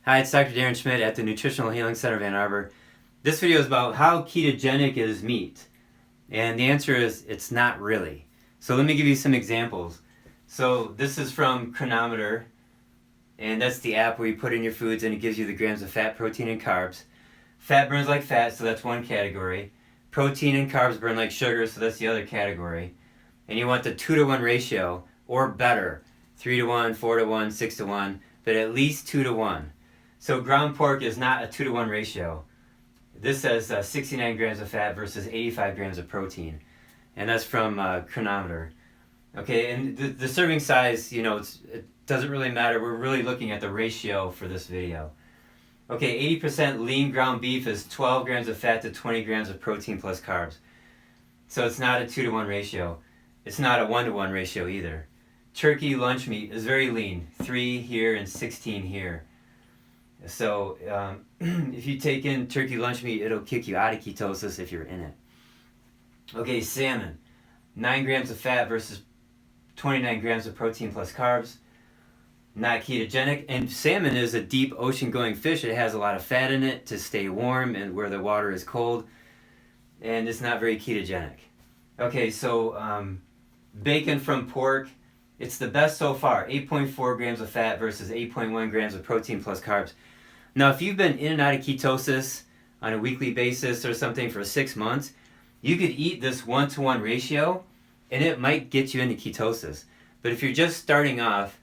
Hi, it's Dr. Darren Schmidt at the Nutritional Healing Center of Ann Arbor. This video is about how ketogenic is meat. And the answer is, it's not really. So let me give you some examples. So this is from Cronometer, and that's the app where you put in your foods and it gives you the grams of fat, protein, and carbs. Fat burns like fat, so that's one category. Protein and carbs burn like sugar, so that's the other category. And you want the 2-to-1 ratio, or better. 3-to-1, 4-to-1, 6-to-1, but at least 2-to-1. So ground pork is not a 2-to-1 ratio. This says 69 grams of fat versus 85 grams of protein. And that's from Cronometer. Okay, and the serving size, it doesn't really matter. We're really looking at the ratio for this video. Okay, 80% lean ground beef is 12 grams of fat to 20 grams of protein plus carbs. So it's not a 2-to-1 ratio. It's not a 1-to-1 ratio either. Turkey lunch meat is very lean, 3 here and 16 here. So if you take in turkey lunch meat, it'll kick you out of ketosis if you're in it. Okay, salmon, 9 grams of fat versus 29 grams of protein plus carbs. Not ketogenic. And salmon is a deep ocean-going fish. It has a lot of fat in it to stay warm and where the water is cold. And it's not very ketogenic. Okay, so bacon from pork, it's the best so far. 8.4 grams of fat versus 8.1 grams of protein plus carbs. Now, if you've been in and out of ketosis on a weekly basis or something for 6 months, you could eat this 1-to-1 ratio and it might get you into ketosis. But if you're just starting off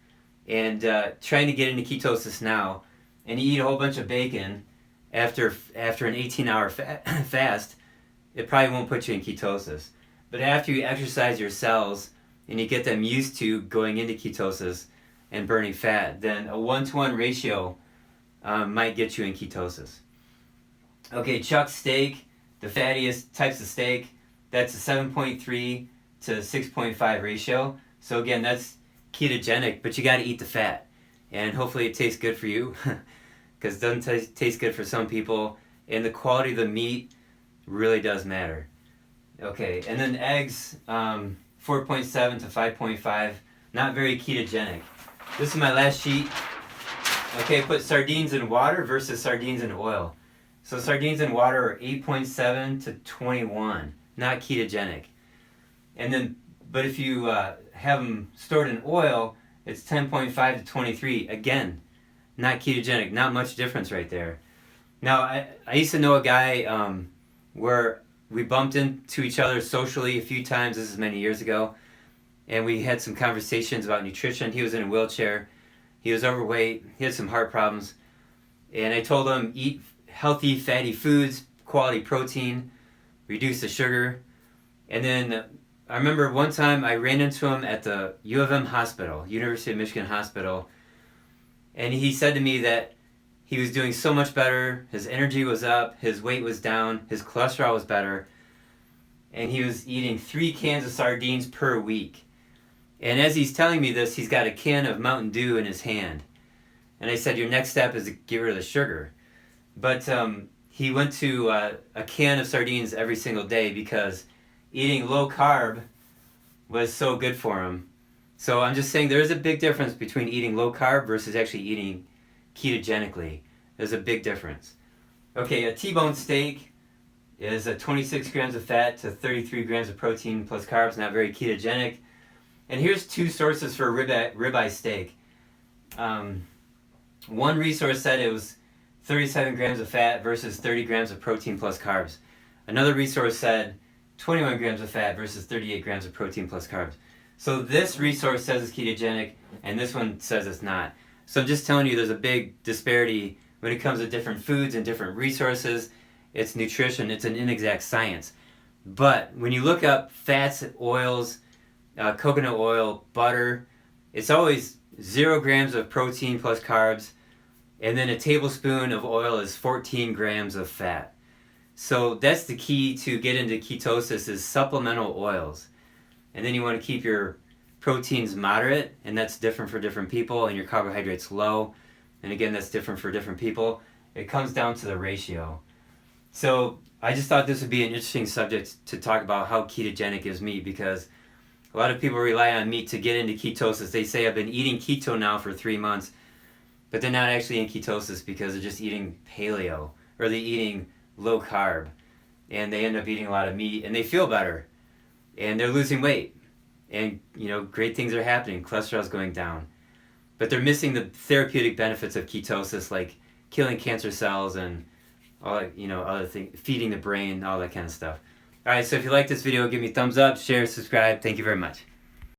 and trying to get into ketosis now, and you eat a whole bunch of bacon after an 18-hour fast, it probably won't put you in ketosis. But after you exercise your cells and you get them used to going into ketosis and burning fat, then a 1-to-1 ratio might get you in ketosis. Okay, chuck steak, the fattiest types of steak, that's a 7.3 to 6.5 ratio. So again, that's ketogenic, but you got to eat the fat. And hopefully it tastes good for you, because it doesn't taste good for some people. And the quality of the meat really does matter. Okay, and then eggs, 4.7 to 5.5, not very ketogenic. This is my last sheet. Okay, put sardines in water versus sardines in oil. So sardines in water are 8.7 to 21, not ketogenic. And then, but if you have them stored in oil, it's 10.5 to 23. Again, not ketogenic, not much difference right there. Now, I used to know a guy where we bumped into each other socially a few times. This is many years ago. And we had some conversations about nutrition. He was in a wheelchair. He was overweight. He had some heart problems. And I told him, eat healthy, fatty foods, quality protein, reduce the sugar. And then I remember one time I ran into him at the U of M hospital, University of Michigan Hospital. And he said to me that he was doing so much better. His energy was up. His weight was down. His cholesterol was better. And he was eating 3 cans of sardines per week. And as he's telling me this, he's got a can of Mountain Dew in his hand. And I said, your next step is to get rid of the sugar. But he went to a can of sardines every single day because eating low carb was so good for him. So I'm just saying there is a big difference between eating low carb versus actually eating ketogenically. There's a big difference. Okay, a T-bone steak is 26 grams of fat to 33 grams of protein plus carbs, not very ketogenic. And here's 2 sources for ribeye steak. One resource said it was 37 grams of fat versus 30 grams of protein plus carbs. Another resource said 21 grams of fat versus 38 grams of protein plus carbs. So this resource says it's ketogenic, and this one says it's not. So I'm just telling you there's a big disparity when it comes to different foods and different resources. It's nutrition. It's an inexact science. But when you look up fats, oils, coconut oil, butter, it's always 0 grams of protein plus carbs, and then a tablespoon of oil is 14 grams of fat. So that's the key to get into ketosis is supplemental oils. And then you want to keep your proteins moderate, and that's different for different people, and your carbohydrates low. And again, that's different for different people. It comes down to the ratio. So I just thought this would be an interesting subject to talk about how ketogenic is meat, because a lot of people rely on meat to get into ketosis. They say, I've been eating keto now for 3 months, but they're not actually in ketosis because they're just eating paleo, or they're eating low carb, and they end up eating a lot of meat, and they feel better, and they're losing weight, and great things are happening, cholesterol's going down, but they're missing the therapeutic benefits of ketosis, like killing cancer cells and all other things, feeding the brain, all that kind of stuff. All right, so if you like this video, give me a thumbs up, share, subscribe. Thank you very much.